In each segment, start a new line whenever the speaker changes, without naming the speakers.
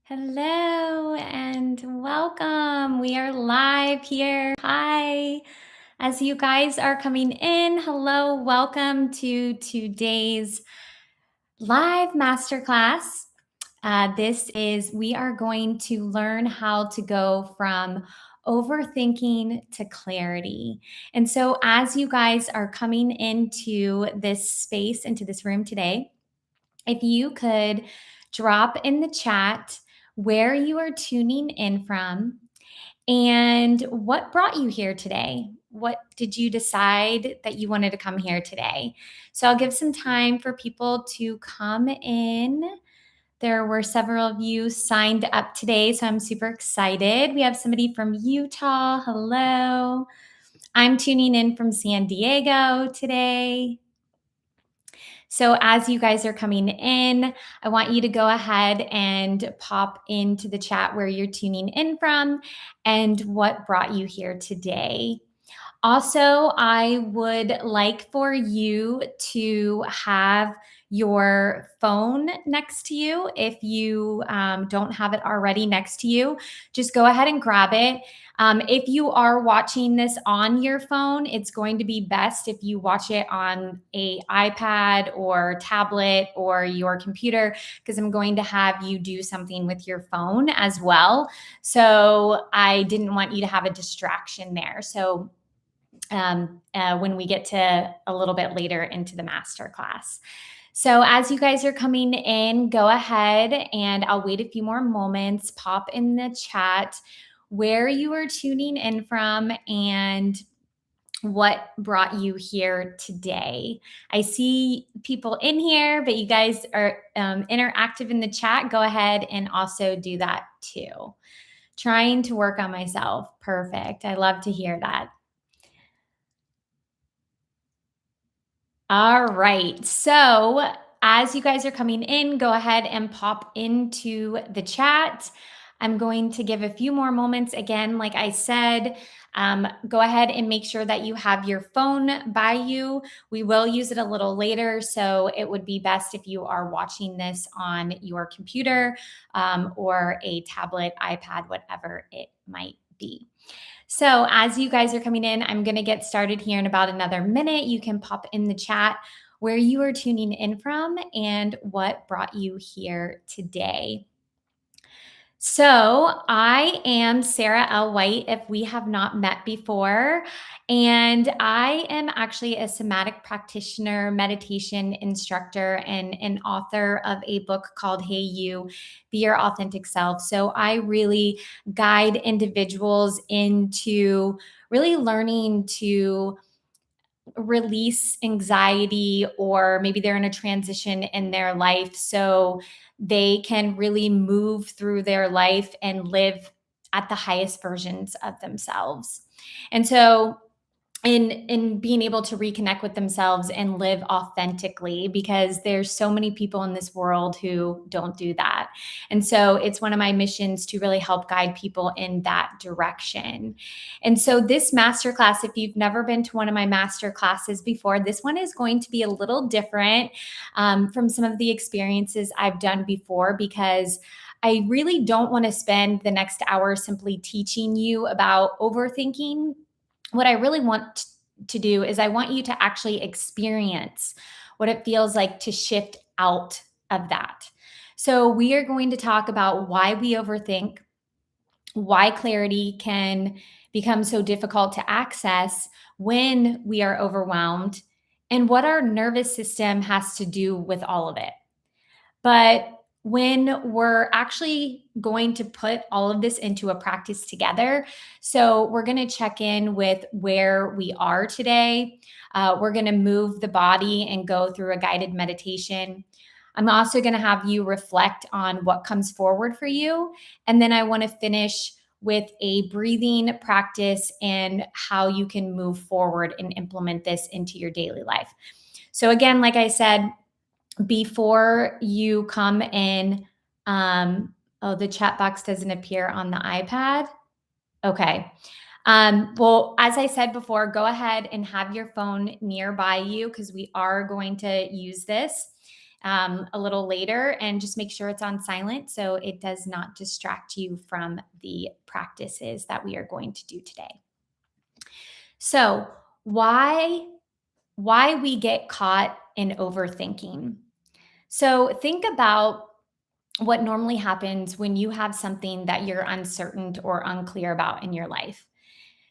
Hello and welcome. We are live here. Hi. As you guys are coming in, hello, welcome to today's live masterclass. We are going to learn how to go from overthinking to clarity. And so, as you guys are coming into this space, into this room today, if you could drop in the chat where you are tuning in from and what brought you here today. What did you decide that you wanted to come here today? So I'll give some time for people to come in. There were several of you signed up today, so I'm super excited. We have somebody from Utah. Hello. I'm tuning in from San Diego today. So, as you guys are coming in, I want you to go ahead and pop into the chat where you're tuning in from and what brought you here today. Also, I would like for you to have your phone next to you. If you don't have it already next to you, just go ahead and grab it. If you are watching this on your phone, it's going to be best if you watch it on a iPad or tablet or your computer, because I'm going to have you do something with your phone as well. So I didn't want you to have a distraction there. So when we get to a little bit later into the master class. So as you guys are coming in, go ahead and I'll wait a few more moments. Pop in the chat where you are tuning in from and what brought you here today. I see people in here, but you guys are interactive in the chat. Go ahead and also do that too. Trying to work on myself. Perfect. I love to hear that. All right. So, as you guys are coming in, go ahead and pop into the chat. I'm going to give a few more moments. Again, like I said, go ahead and make sure that you have your phone by you. We will use it a little later. So, it would be best if you are watching this on your computer or a tablet, iPad, whatever it might be. So, as you guys are coming in, I'm going to get started here in about another minute. You can pop in the chat where you are tuning in from and what brought you here today. So, I am Sarah L. White, if we have not met before. And I am actually a somatic practitioner, meditation instructor, and an author of a book called Hey You, Be Your Authentic Self. So, I really guide individuals into really learning to release anxiety, or maybe they're in a transition in their life so they can really move through their life and live at the highest versions of themselves. And so in being able to reconnect with themselves and live authentically, because there's so many people in this world who don't do that. And so it's one of my missions to really help guide people in that direction. And so this masterclass, if you've never been to one of my master classes before, this one is going to be a little different from some of the experiences I've done before, because I really don't want to spend the next hour simply teaching you about overthinking. What I really want to do is I want you to actually experience what it feels like to shift out of that. So, we are going to talk about why we overthink, why clarity can become so difficult to access when we are overwhelmed, and what our nervous system has to do with all of it. But when we're actually going to put all of this into a practice together, so we're going to check in with where we are today. We're going to move the body and go through a guided meditation. I'm also going to have you reflect on what comes forward for you. And then I want to finish with a breathing practice and how you can move forward and implement this into your daily life. So, again, like I said, before you come in, the chat box doesn't appear on the iPad. Okay. Well, as I said before, go ahead and have your phone nearby you, because we are going to use this. a little later, and just make sure it's on silent so it does not distract you from the practices that we are going to do today. So, why we get caught in overthinking? So, think about what normally happens when you have something that you're uncertain or unclear about in your life.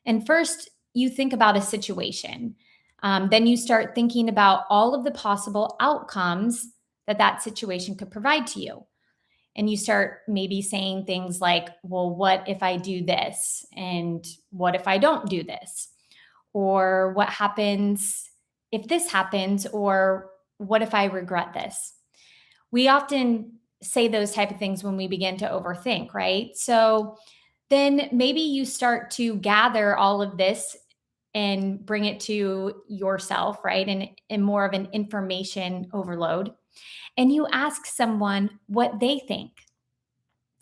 And first, you think about a situation. Then you start thinking about all of the possible outcomes that that situation could provide to you. And you start maybe saying things like, well, what if I do this? And what if I don't do this? Or what happens if this happens? Or what if I regret this? We often say those type of things when we begin to overthink, right? So then maybe you start to gather all of this and bring it to yourself, right? And in more of an information overload. And you ask someone what they think.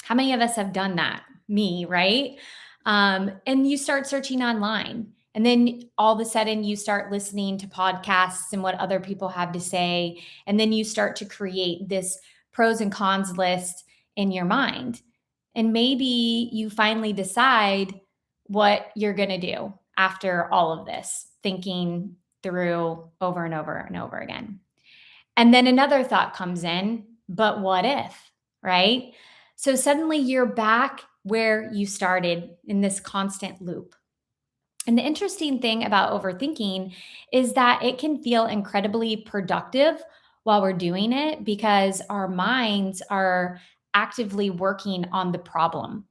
How many of us have done that? Me, right? And you start searching online. And then all of a sudden, you start listening to podcasts and what other people have to say. And then you start to create this pros and cons list in your mind. And maybe you finally decide what you're going to do after all of this, thinking through over and over and over again. And then another thought comes in, but what if, right? So suddenly you're back where you started in this constant loop. And the interesting thing about overthinking is that it can feel incredibly productive while we're doing it because our minds are actively working on the problem.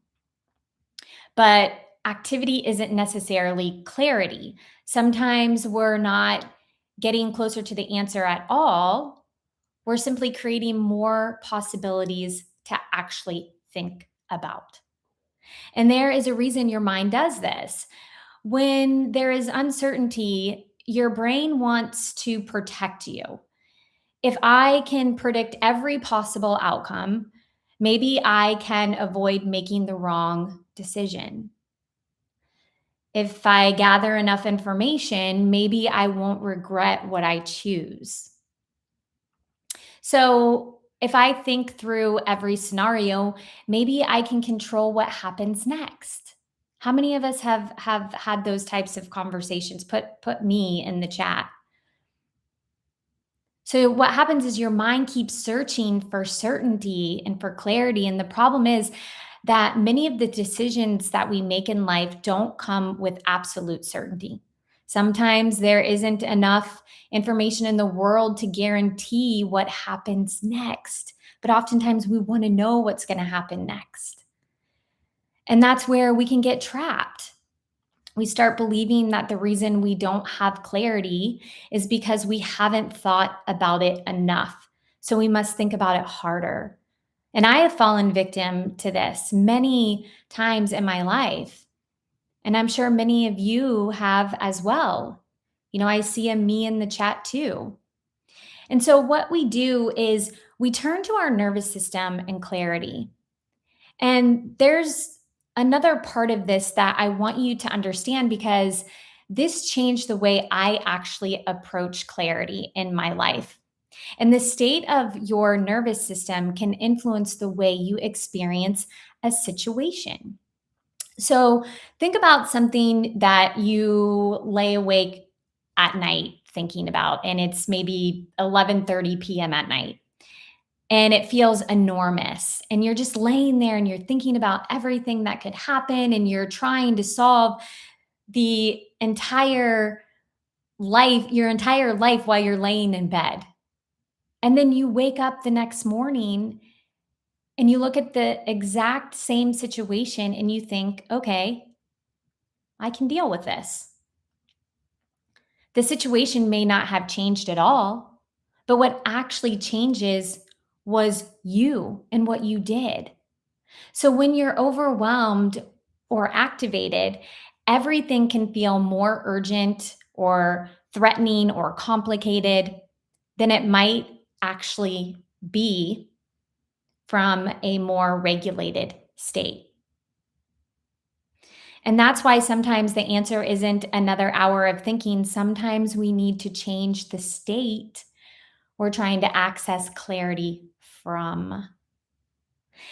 But activity isn't necessarily clarity. Sometimes we're not getting closer to the answer at all. We're simply creating more possibilities to actually think about. And there is a reason your mind does this. When there is uncertainty, your brain wants to protect you. If I can predict every possible outcome, maybe I can avoid making the wrong decision. If I gather enough information, maybe I won't regret what I choose. So, if I think through every scenario, maybe I can control what happens next. How many of us have had those types of conversations? Put me in the chat. So what happens is your mind keeps searching for certainty and for clarity, and the problem is that many of the decisions that we make in life don't come with absolute certainty. Sometimes there isn't enough information in the world to guarantee what happens next, but oftentimes we want to know what's going to happen next. And that's where we can get trapped. We start believing that the reason we don't have clarity is because we haven't thought about it enough. So we must think about it harder. And I have fallen victim to this many times in my life. And I'm sure many of you have as well. You know, I see a me in the chat too. And so what we do is we turn to our nervous system and clarity. And there's another part of this that I want you to understand because this changed the way I actually approach clarity in my life. And the state of your nervous system can influence the way you experience a situation. So think about something that you lay awake at night thinking about, and it's maybe 11:30 p.m. at night and it feels enormous. And you're just laying there and you're thinking about everything that could happen and you're trying to solve the entire your entire life while you're laying in bed. And then you wake up the next morning and you look at the exact same situation and you think, okay, I can deal with this. The situation may not have changed at all, but what actually changes was you and what you did. So when you're overwhelmed or activated, everything can feel more urgent or threatening or complicated than it might actually be from a more regulated state. And that's why sometimes the answer isn't another hour of thinking. Sometimes we need to change the state we're trying to access clarity from.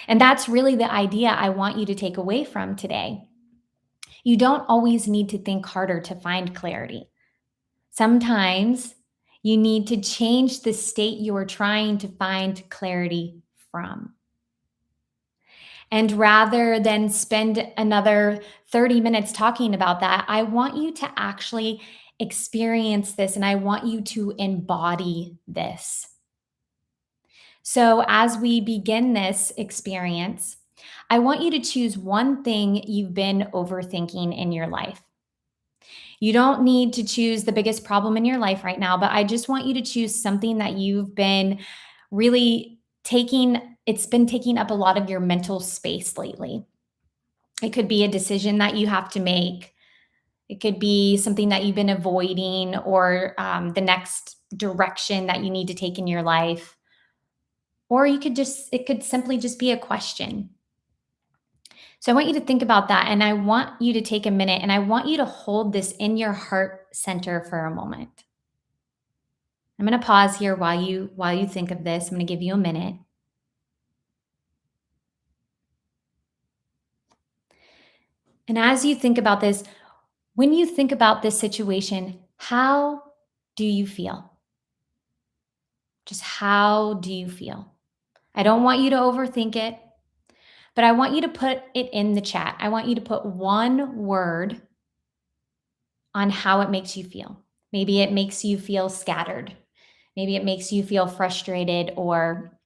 And that's really the idea I want you to take away from today. You don't always need to think harder to find clarity. Sometimes you need to change the state you are trying to find clarity from. And rather than spend another 30 minutes talking about that, I want you to actually experience this and I want you to embody this. So, as we begin this experience, I want you to choose one thing you've been overthinking in your life. You don't need to choose the biggest problem in your life right now, but I just want you to choose something that you've been really it's been taking up a lot of your mental space lately. It could be a decision that you have to make. It could be something that you've been avoiding or the next direction that you need to take in your life. Or it could simply just be a question. So I want you to think about that and I want you to take a minute and I want you to hold this in your heart center for a moment. I'm going to pause here while you think of this. I'm going to give you a minute. And as you think about this, when you think about this situation, how do you feel? Just how do you feel? I don't want you to overthink it, but I want you to put it in the chat. I want you to put one word on how it makes you feel. Maybe it makes you feel scattered. Maybe it makes you feel frustrated or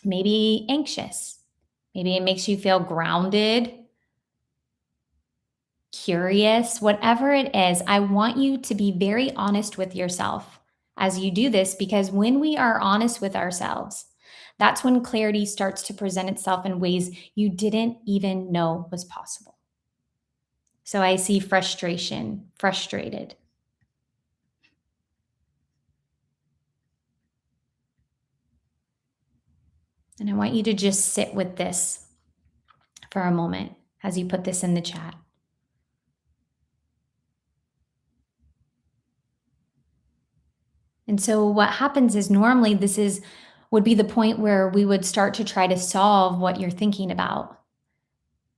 maybe anxious. Maybe it makes you feel grounded, curious, whatever it is. I want you to be very honest with yourself as you do this because when we are honest with ourselves, that's when clarity starts to present itself in ways you didn't even know was possible. So I see frustration, frustrated. And I want you to just sit with this for a moment as you put this in the chat. And so what happens is normally would be the point where we would start to try to solve what you're thinking about.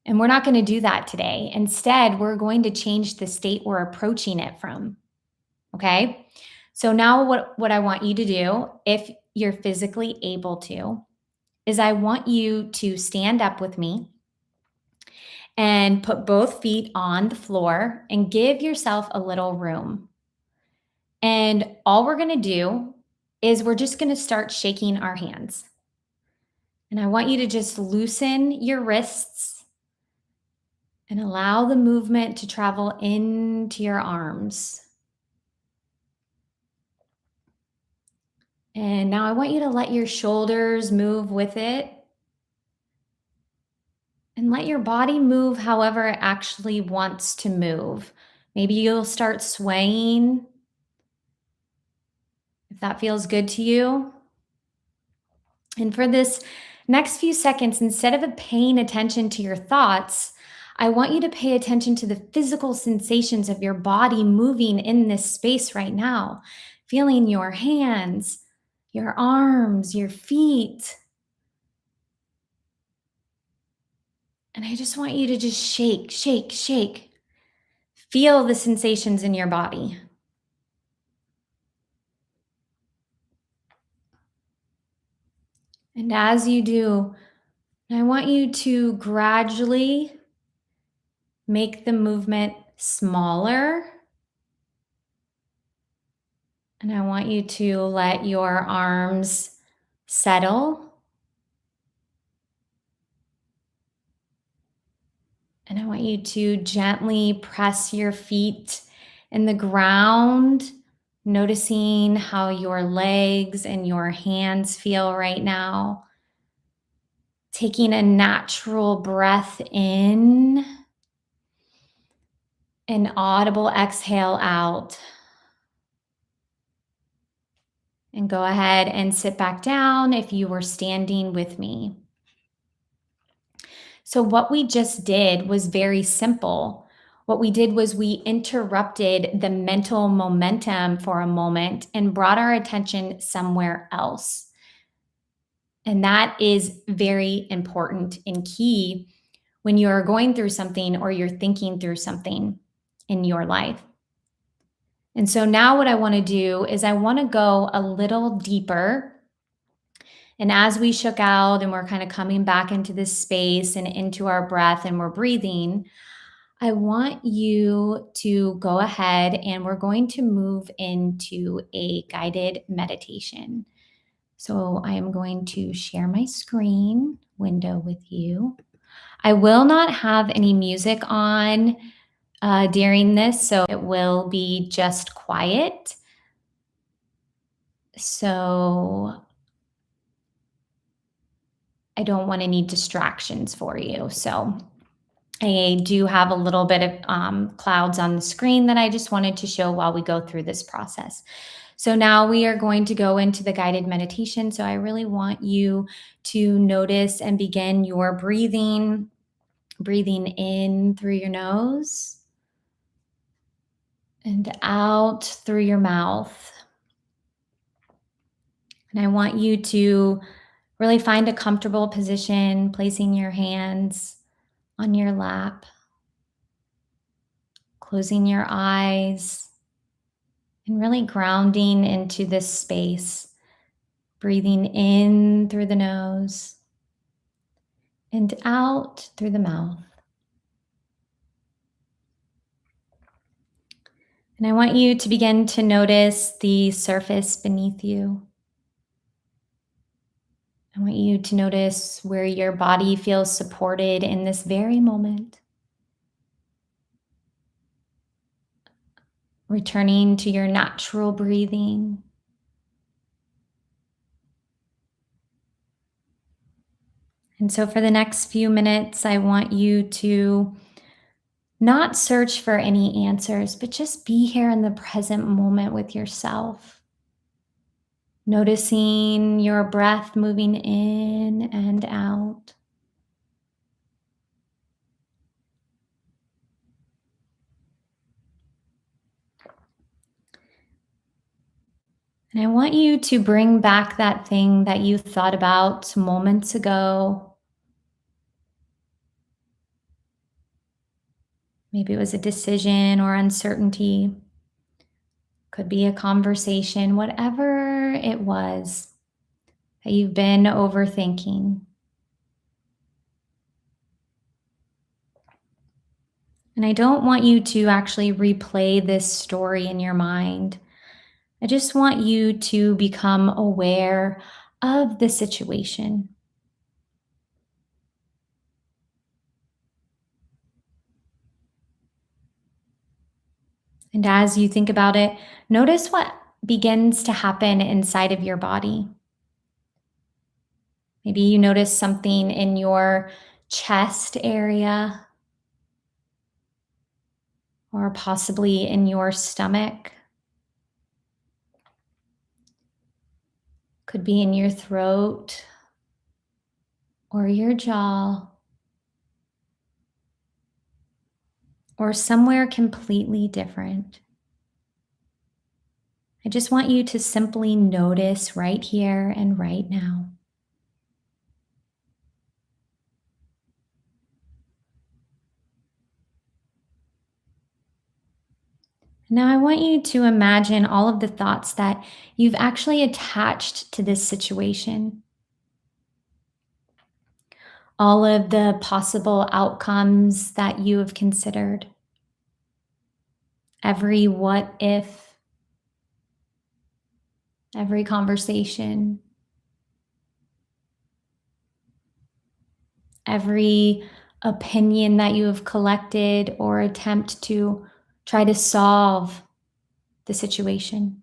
And we're not going to do that today. Instead, we're going to change the state we're approaching it from. Okay? So now what I want you to do, if you're physically able to, is I want you to stand up with me and put both feet on the floor and give yourself a little room. And all we're going to do is we're just going to start shaking our hands. And I want you to just loosen your wrists and allow the movement to travel into your arms. And now I want you to let your shoulders move with it. And let your body move however it actually wants to move. Maybe you'll start swaying if that feels good to you. And for this next few seconds, instead of paying attention to your thoughts, I want you to pay attention to the physical sensations of your body moving in this space right now, feeling your hands, your arms, your feet. And I just want you to just shake, shake, shake. Feel the sensations in your body. And as you do, I want you to gradually make the movement smaller. And I want you to let your arms settle. And I want you to gently press your feet in the ground, noticing how your legs and your hands feel right now. Taking a natural breath in, an audible exhale out. And go ahead and sit back down if you were standing with me. So what we just did was very simple. What we did was we interrupted the mental momentum for a moment and brought our attention somewhere else. And that is very important and key when you're going through something or you're thinking through something in your life. And so now what I want to do is I want to go a little deeper. And as we shook out and we're kind of coming back into this space and into our breath and we're breathing, I want you to go ahead and we're going to move into a guided meditation. So I am going to share my screen window with you. I will not have any music on during this, so it will be just quiet. So I don't want any distractions for you. So I do have a little bit of clouds on the screen that I just wanted to show while we go through this process. So now we are going to go into the guided meditation. So I really want you to notice and begin your breathing, breathing in through your nose and out through your mouth. And I want you to really find a comfortable position, placing your hands on your lap, closing your eyes, and really grounding into this space, breathing in through the nose and out through the mouth. And I want you to begin to notice the surface beneath you. I want you to notice where your body feels supported in this very moment. Returning to your natural breathing. And so for the next few minutes, I want you to not search for any answers, but just be here in the present moment with yourself. Noticing your breath moving in and out. And I want you to bring back that thing that you thought about moments ago. Maybe it was a decision or uncertainty. Could be a conversation, whatever it was that you've been overthinking. And I don't want you to actually replay this story in your mind. I just want you to become aware of the situation. And as you think about it, notice what begins to happen inside of your body. Maybe you notice something in your chest area or possibly in your stomach. Could be in your throat or your jaw or somewhere completely different. I just want you to simply notice right here and right now. Now, I want you to imagine all of the thoughts that you've actually attached to this situation, all of the possible outcomes that you have considered, every what if, every conversation, every opinion that you have collected or attempt to try to solve the situation.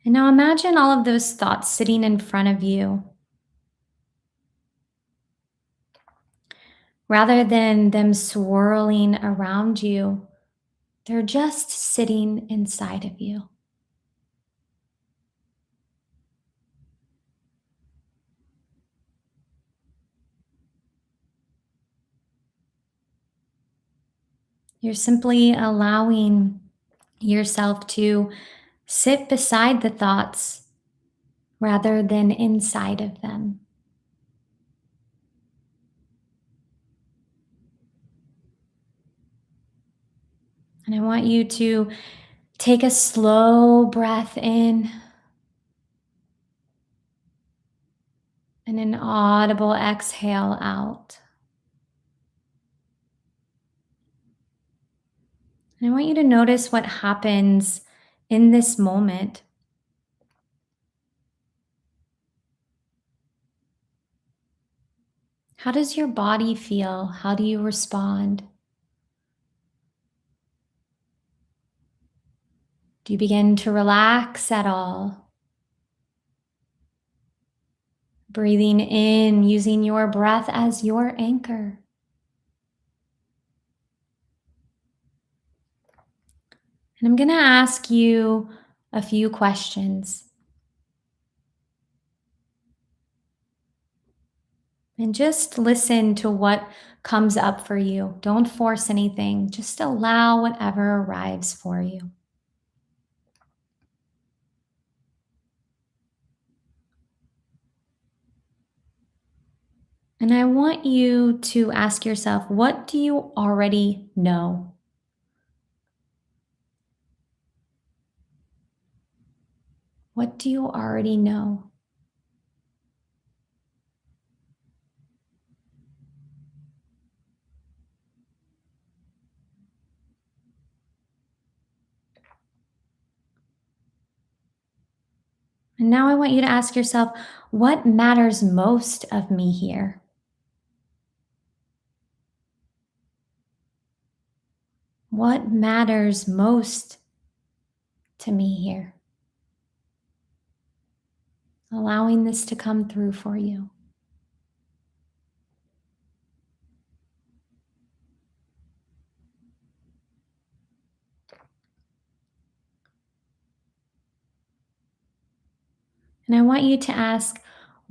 And now imagine all of those thoughts sitting in front of you. Rather than them swirling around you, they're just sitting inside of you. You're simply allowing yourself to sit beside the thoughts rather than inside of them. And I want you to take a slow breath in and an audible exhale out. And I want you to notice what happens in this moment. How does your body feel? How do you respond? Do you begin to relax at all? Breathing in, using your breath as your anchor. And I'm going to ask you a few questions. And just listen to what comes up for you. Don't force anything, just allow whatever arrives for you. And I want you to ask yourself, what do you already know? What do you already know? And now I want you to ask yourself, what matters most of me here? What matters most to me here? Allowing this to come through for you. And I want you to ask,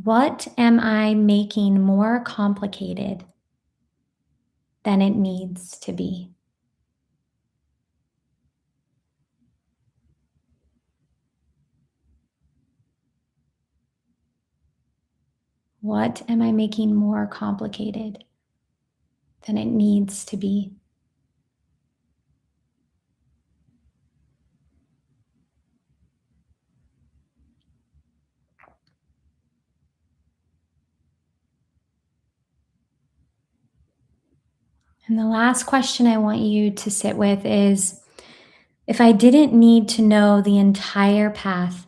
what am I making more complicated than it needs to be? What am I making more complicated than it needs to be? And the last question I want you to sit with is, if I didn't need to know the entire path,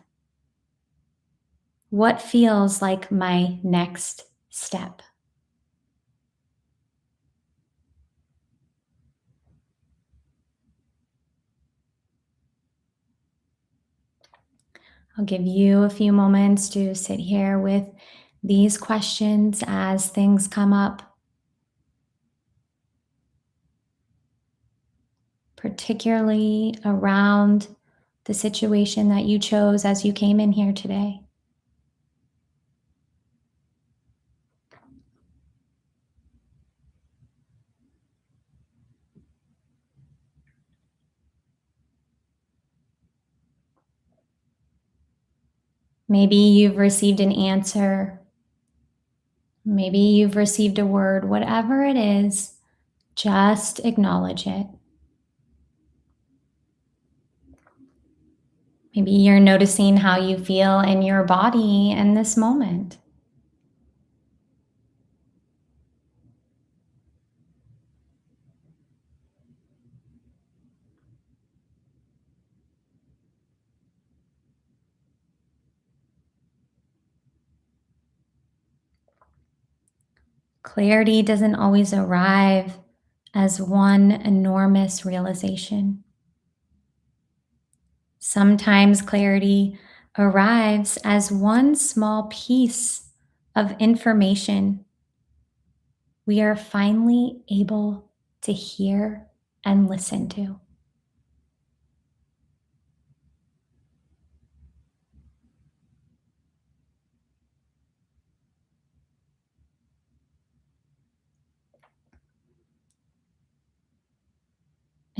what feels like my next step? I'll give you a few moments to sit here with these questions as things come up, particularly around the situation that you chose as you came in here today. Maybe you've received an answer. Maybe you've received a word. Whatever it is, just acknowledge it. Maybe you're noticing how you feel in your body in this moment. Clarity doesn't always arrive as one enormous realization. Sometimes clarity arrives as one small piece of information we are finally able to hear and listen to.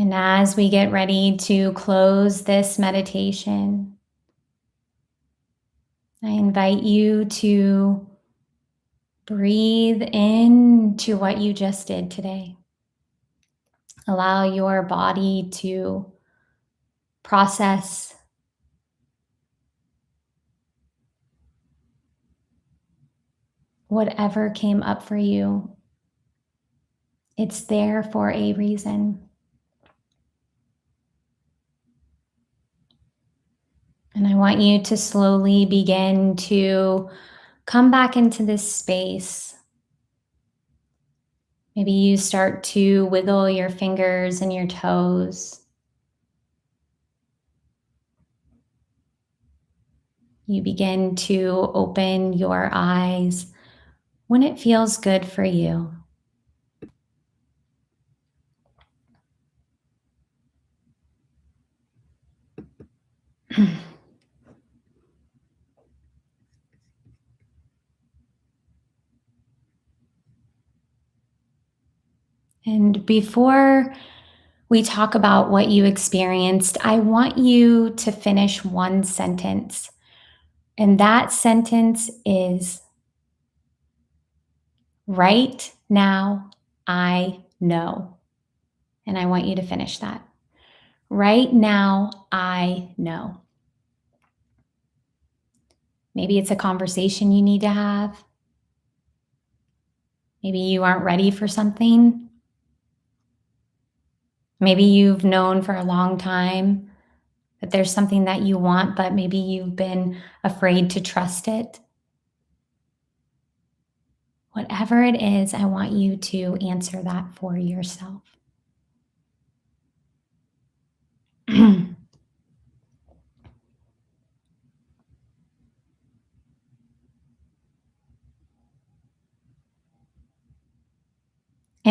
And as we get ready to close this meditation, I invite you to breathe into what you just did today. Allow your body to process whatever came up for you. It's there for a reason. And I want you to slowly begin to come back into this space. Maybe you start to wiggle your fingers and your toes. You begin to open your eyes when it feels good for you. And before we talk about what you experienced, I want you to finish one sentence. And that sentence is, right now, I know. And I want you to finish that. Right now, I know. Maybe it's a conversation you need to have. Maybe you aren't ready for something. Maybe you've known for a long time that there's something that you want, but maybe you've been afraid to trust it. Whatever it is, I want you to answer that for yourself. And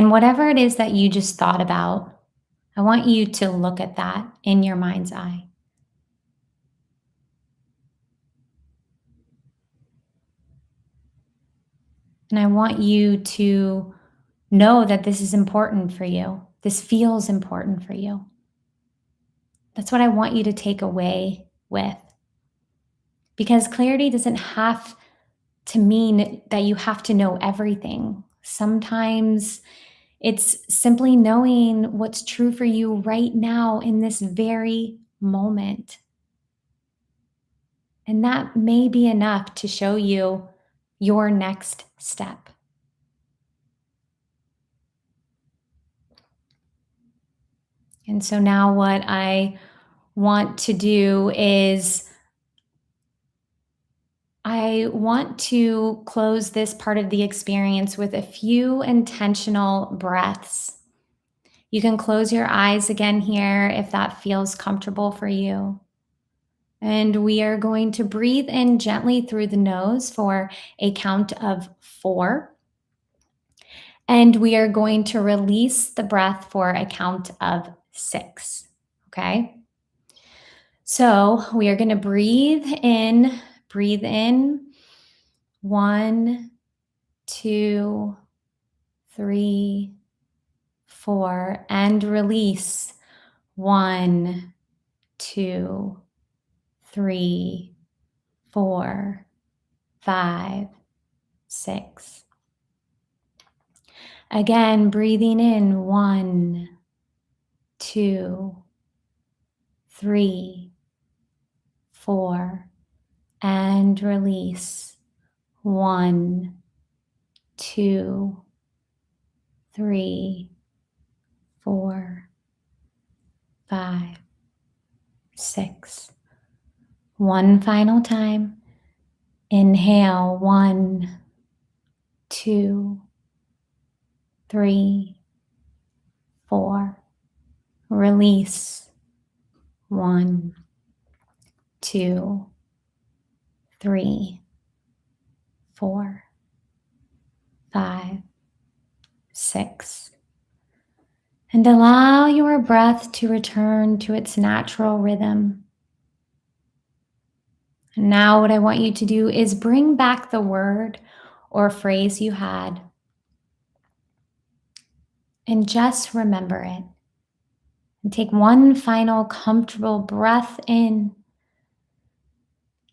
whatever it is that you just thought about, I want you to look at that in your mind's eye. And I want you to know that this is important for you. This feels important for you. That's what I want you to take away with. Because clarity doesn't have to mean that you have to know everything. Sometimes it's simply knowing what's true for you right now in this very moment. And that may be enough to show you your next step. And so now, what I want to do is I want to close this part of the experience with a few intentional breaths. You can close your eyes again here if that feels comfortable for you. And we are going to breathe in gently through the nose for a count of 4. And we are going to release the breath for a count of 6. Okay. So we are going to breathe in. 1, 2, 3, 4, and release. 1, 2, 3, 4, 5, 6. Again, breathing in. 1, 2, 3, 4, and release. 1, 2, 3, 4, 5, 6. One final time. Inhale. 1, 2, 3, 4. Release. 1, 2, 3, 4, 5, 6. And allow your breath to return to its natural rhythm. And now what I want you to do is bring back the word or phrase you had. And just remember it. And take one final comfortable breath in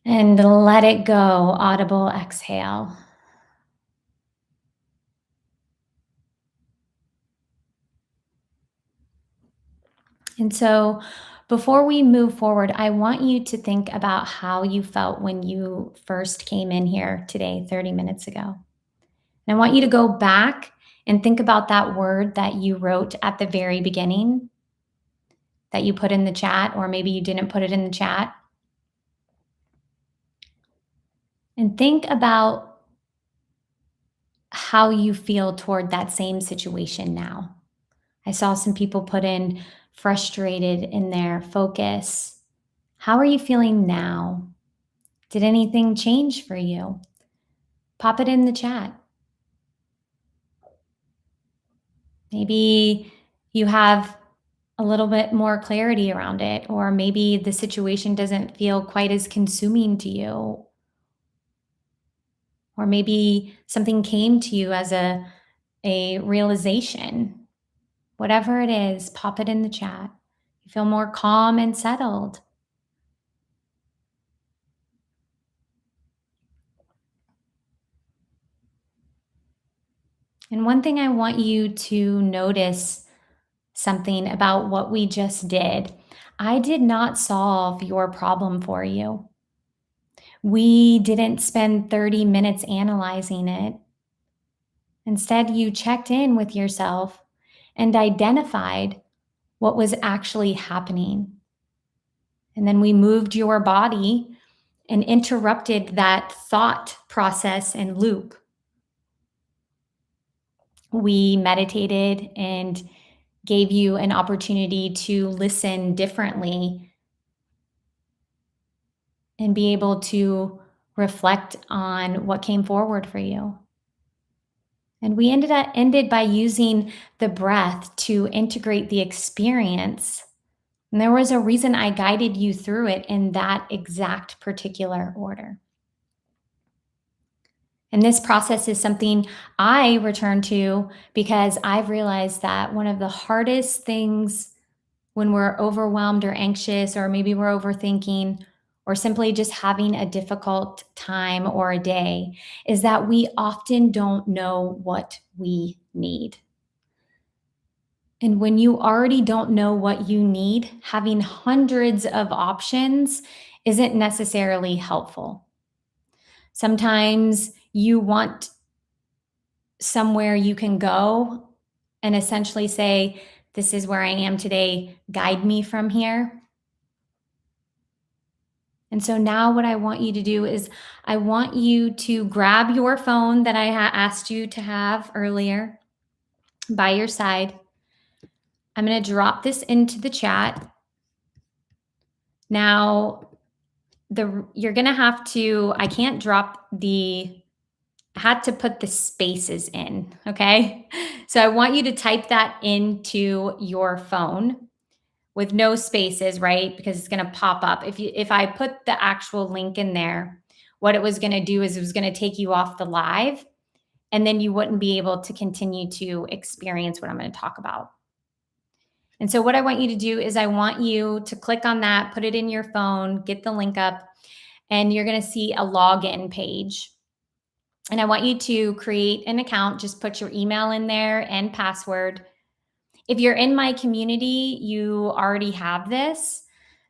and let it go. Audible exhale. And so, before we move forward, I want you to think about how you felt when you first came in here today, 30 minutes ago. And I want you to go back and think about that word that you wrote at the very beginning that you put in the chat, or maybe you didn't put it in the chat. And think about how you feel toward that same situation now. I saw some people put in frustrated in their focus. How are you feeling now? Did anything change for you? Pop it in the chat. Maybe you have a little bit more clarity around it, or maybe the situation doesn't feel quite as consuming to you, or maybe something came to you as a realization. Whatever it is, pop it in the chat. You feel more calm and settled. And one thing I want you to notice something about what we just did. I did not solve your problem for you. We didn't spend 30 minutes analyzing it. Instead, you checked in with yourself and identified what was actually happening. And then we moved your body and interrupted that thought process and loop. We meditated and gave you an opportunity to listen differently and be able to reflect on what came forward for you. And we ended by using the breath to integrate the experience. And there was a reason I guided you through it in that exact particular order. And this process is something I return to because I've realized that one of the hardest things when we're overwhelmed or anxious, or maybe we're overthinking, or simply just having a difficult time or a day, is that we often don't know what we need. And when you already don't know what you need, having hundreds of options isn't necessarily helpful. Sometimes you want somewhere you can go and essentially say, "This is where I am today, guide me from here." And so now what I want you to do is I want you to grab your phone that I asked you to have earlier by your side. I'm going to drop this into the chat. Now, you're going to have to, I can't drop I had to put the spaces in, okay? So I want you to type that into your phone with no spaces, right? Because it's going to pop up. If I put the actual link in there, what it was going to do is it was going to take you off the live, and then you wouldn't be able to continue to experience what I'm going to talk about. And so what I want you to do is I want you to click on that, put it in your phone, get the link up, and you're going to see a login page. And I want you to create an account, just put your email in there and password. If you're in my community, you already have this.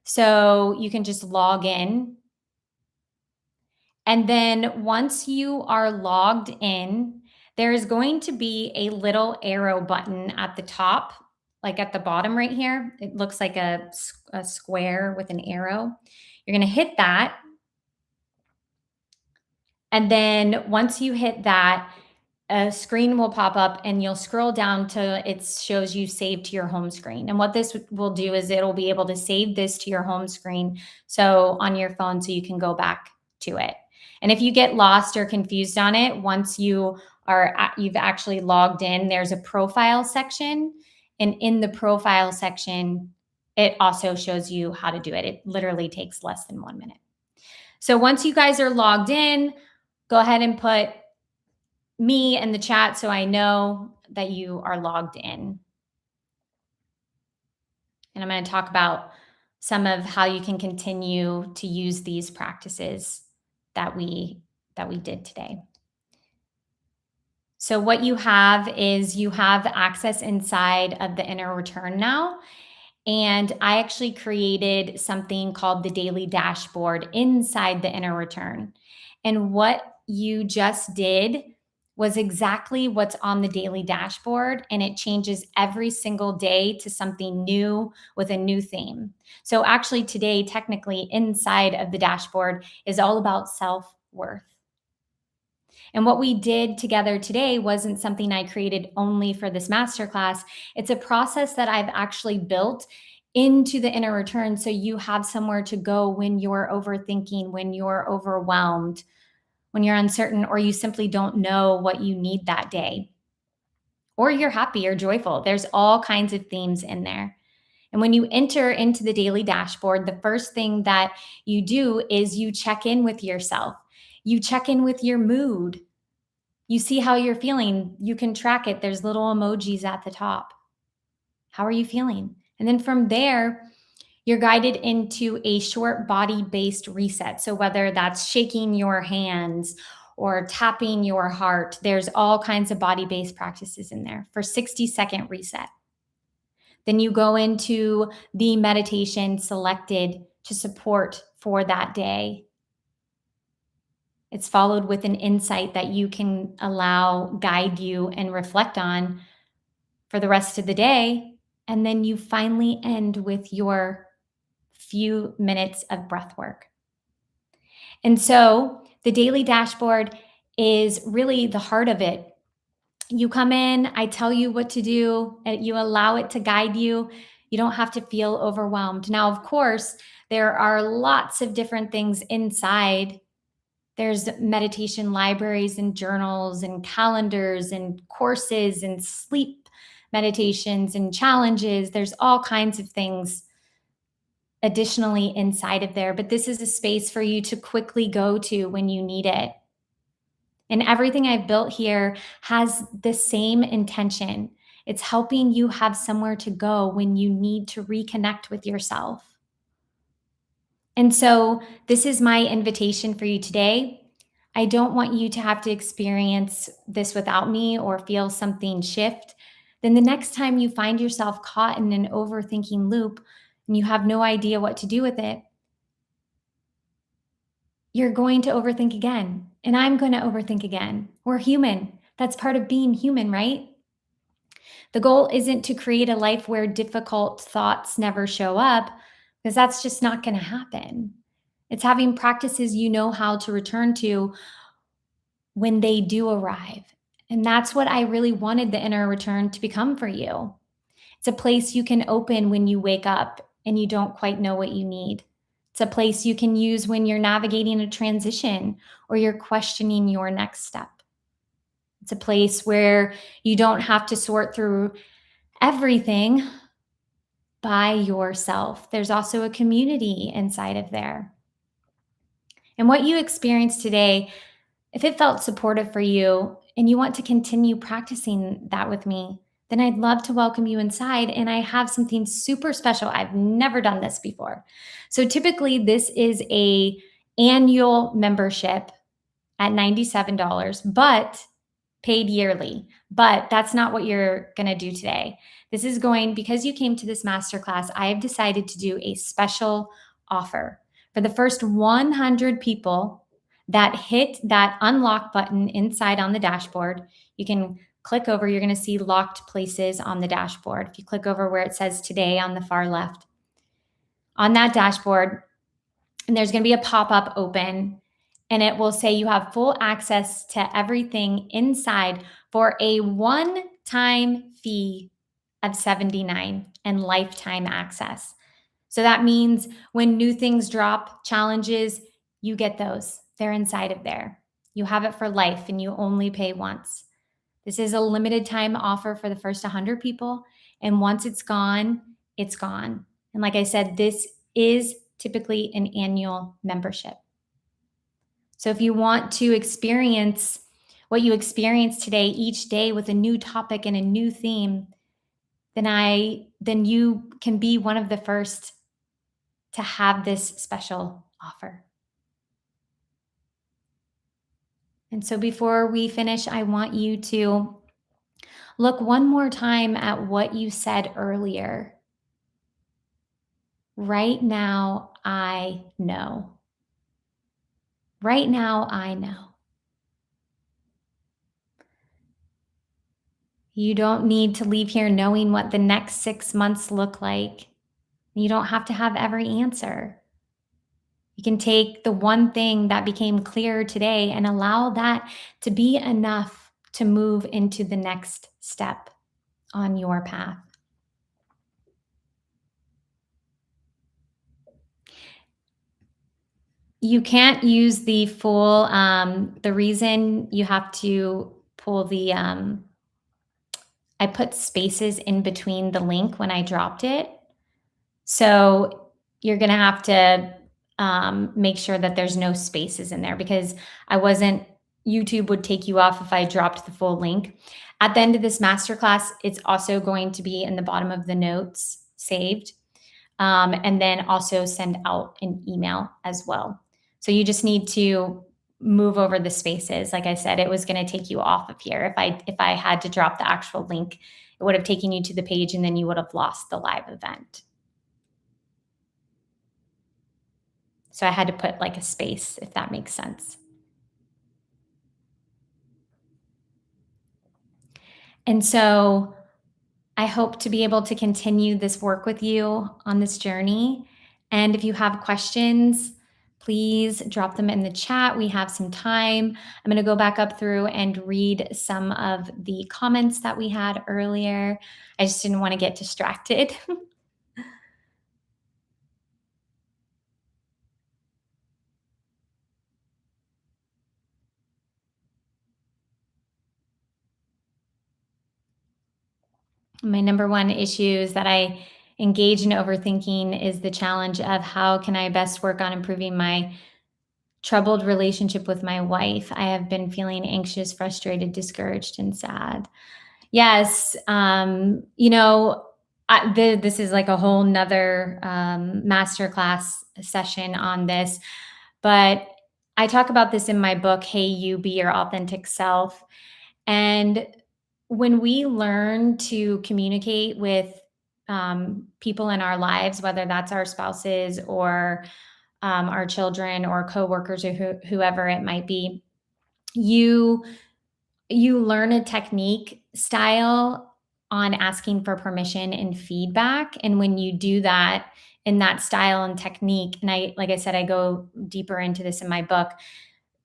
So you can just log in. And then once you are logged in, there is going to be a little arrow button at the top, like at the bottom right here. It looks like a square with an arrow. You're going to hit that. And then once you hit that, a screen will pop up and you'll scroll down to it shows you saved to your home screen. And what this will do is it'll be able to save this to your home screen so on your phone so you can go back to it. And if you get lost or confused on it, once you've actually logged in, there's a profile section, and in the profile section it also shows you how to do it. It literally takes less than 1 minute. So once you guys are logged in, go ahead and put me in the chat so I know that you are logged in. And And I'm going to talk about some of how you can continue to use these practices that we that we did today. So what you have is you have access inside of the inner return now. And I actually created something called the daily dashboard inside the inner return. And what you just did was exactly what's on the daily dashboard. And it changes every single day to something new with a new theme. So, actually, today, technically, inside of the dashboard is all about self worth. And what we did together today wasn't something I created only for this masterclass. It's a process that I've actually built into the inner return so you have somewhere to go when you're overthinking, when you're overwhelmed, when you're uncertain, or you simply don't know what you need that day, or you're happy or joyful. There's all kinds of themes in there. And when you enter into the daily dashboard, the first thing that you do is you check in with yourself. You check in with your mood. You see how you're feeling. You can track it. There's little emojis at the top. How are you feeling? And then from there, you're guided into a short body based reset. So, whether that's shaking your hands or tapping your heart, there's all kinds of body based practices in there for 60-second reset. Then you go into the meditation selected to support for that day. It's followed with an insight that you can allow guide you and reflect on for the rest of the day. And then you finally end with your few minutes of breath work. And so the daily dashboard is really the heart of it. You come in, I tell you what to do, and you allow it to guide you. You don't have to feel overwhelmed. Now, of course, there are lots of different things inside. There's meditation libraries and journals and calendars and courses and sleep meditations and challenges. There's all kinds of things additionally inside of there, but this is a space for you to quickly go to when you need it. And everything I've built here has the same intention. It's helping you have somewhere to go when you need to reconnect with yourself. And so, this is my invitation for you today. I don't want you to have to experience this without me or feel something shift. Then, the next time you find yourself caught in an overthinking loop and you have no idea what to do with it, you're going to overthink again. And I'm going to overthink again. We're human. That's part of being human, right? The goal isn't to create a life where difficult thoughts never show up, because that's just not going to happen. It's having practices you know how to return to when they do arrive. And that's what I really wanted the inner return to become for you. It's a place you can open when you wake up and you don't quite know what you need. It's a place you can use when you're navigating a transition or you're questioning your next step. It's a place where you don't have to sort through everything by yourself. There's also a community inside of there. And what you experienced today, if it felt supportive for you and you want to continue practicing that with me, then I'd love to welcome you inside. And I have something super special. I've never done this before. So typically this is a annual membership at $97, but paid yearly. But that's not what you're going to do today. This is going, because you came to this masterclass, I have decided to do a special offer. For the first 100 people that hit that unlock button inside on the dashboard, you can click over. You're going to see locked places on the dashboard. If you click over where it says today on the far left, on that dashboard, and there's going to be a pop-up open, and it will say you have full access to everything inside for a one-time fee of $79 and lifetime access. So that means when new things drop, challenges, you get those. They're inside of there. You have it for life and you only pay once. This is a limited time offer for the first 100 people. And once it's gone, it's gone. And like I said, this is typically an annual membership. So if you want to experience what you experienced today each day with a new topic and a new theme, then you can be one of the first to have this special offer. And so before we finish, I want you to look one more time at what you said earlier. Right now, I know. Right now, I know. You don't need to leave here knowing what the next 6 months look like. You don't have to have every answer. You can take the one thing that became clear today and allow that to be enough to move into the next step on your path. You can't use the full, the reason you have to pull I put spaces in between the link when I dropped it. So you're going to have to make sure that there's no spaces in there because I wasn't, YouTube would take you off if I dropped the full link. At the end of this masterclass, it's also going to be in the bottom of the notes saved. And then also send out an email as well. So you just need to move over the spaces. Like I said, it was going to take you off of here. If I had to drop the actual link, it would have taken you to the page and then you would have lost the live event. So I had to put like a space, if that makes sense. And so I hope to be able to continue this work with you on this journey. And if you have questions, please drop them in the chat. We have some time. I'm going to go back up through and read some of the comments that we had earlier. I just didn't want to get distracted. My number one issues that I engage in overthinking is the challenge of how can I best work on improving my troubled relationship with my wife. I have been feeling anxious, frustrated, discouraged, and sad. Yes, this is like a whole nother masterclass session on this, but I talk about this in my book, Hey You, Be Your Authentic Self. And when we learn to communicate with people in our lives, whether that's our spouses or our children or coworkers or whoever it might be, you you learn a technique style on asking for permission and feedback. And when you do that in that style and technique, and like I said, I go deeper into this in my book,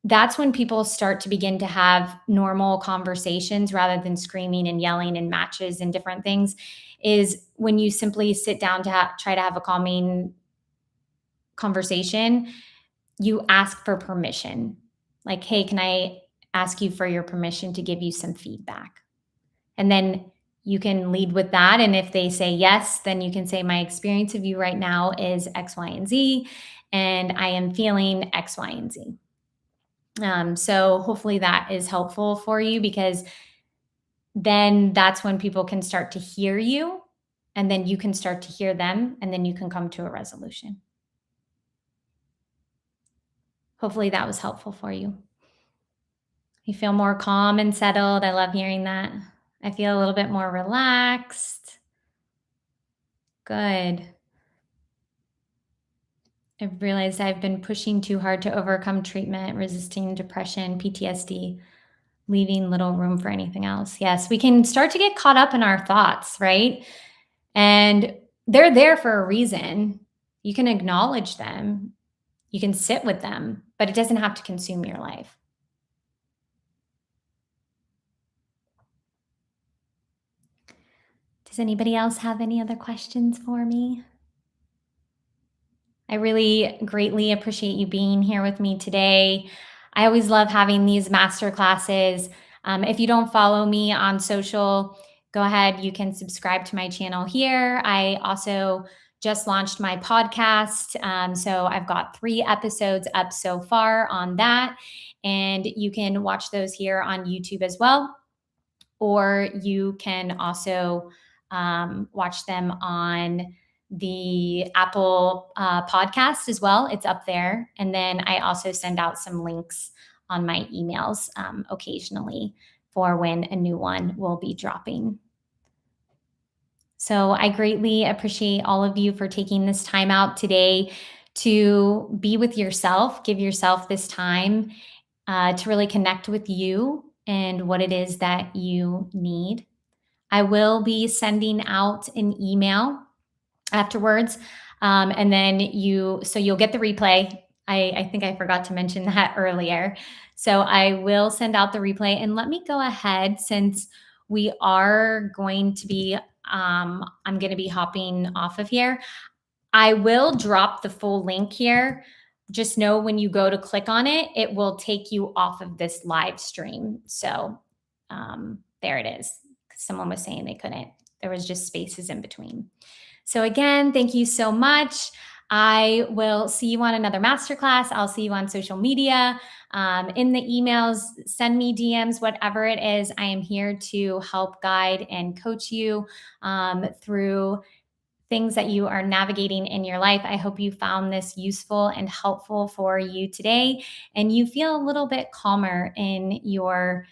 that's when people start to begin to have normal conversations rather than screaming and yelling and matches and different things. Is when you simply sit down to try to have a calming conversation, you ask for permission. Like, hey, can I ask you for your permission to give you some feedback? And then you can lead with that. And if they say yes, then you can say, my experience of you right now is X, Y, and Z, and I am feeling X, Y, and Z. So hopefully that is helpful for you because then that's when people can start to hear you and then you can start to hear them and then you can come to a resolution. Hopefully that was helpful for you. You feel more calm and settled. I love hearing that. I feel a little bit more relaxed. Good. I've realized I've been pushing too hard to overcome treatment, resisting depression, PTSD, leaving little room for anything else. Yes, we can start to get caught up in our thoughts, right? And they're there for a reason. You can acknowledge them, you can sit with them, but it doesn't have to consume your life. Does anybody else have any other questions for me? I really greatly appreciate you being here with me today. I always love having these master classes. If you don't follow me on social, go ahead. You can subscribe to my channel here. I also just launched my podcast. So I've got 3 episodes up so far on that. And you can watch those here on YouTube as well. Or you can also watch them on the Apple podcast as well. It's up there. And then I also send out some links on my emails occasionally for when a new one will be dropping. So I greatly appreciate all of you for taking this time out today to be with yourself, give yourself this time to really connect with you and what it is that you need. I will be sending out an email afterwards. And then so you'll get the replay. I think I forgot to mention that earlier. So I will send out the replay. And let me go ahead since we are going to be, I'm going to be hopping off of here. I will drop the full link here. Just know when you go to click on it, it will take you off of this live stream. So there it is. Someone was saying they couldn't, there was just spaces in between. So again, thank you so much. I will see you on another masterclass. I'll see you on social media, in the emails, send me DMs, whatever it is. I am here to help guide and coach you through things that you are navigating in your life. I hope you found this useful and helpful for you today, and you feel a little bit calmer in your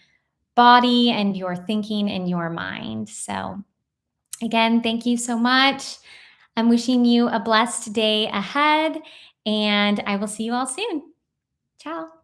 body and your thinking and your mind. So again, thank you so much. I'm wishing you a blessed day ahead, and I will see you all soon. Ciao.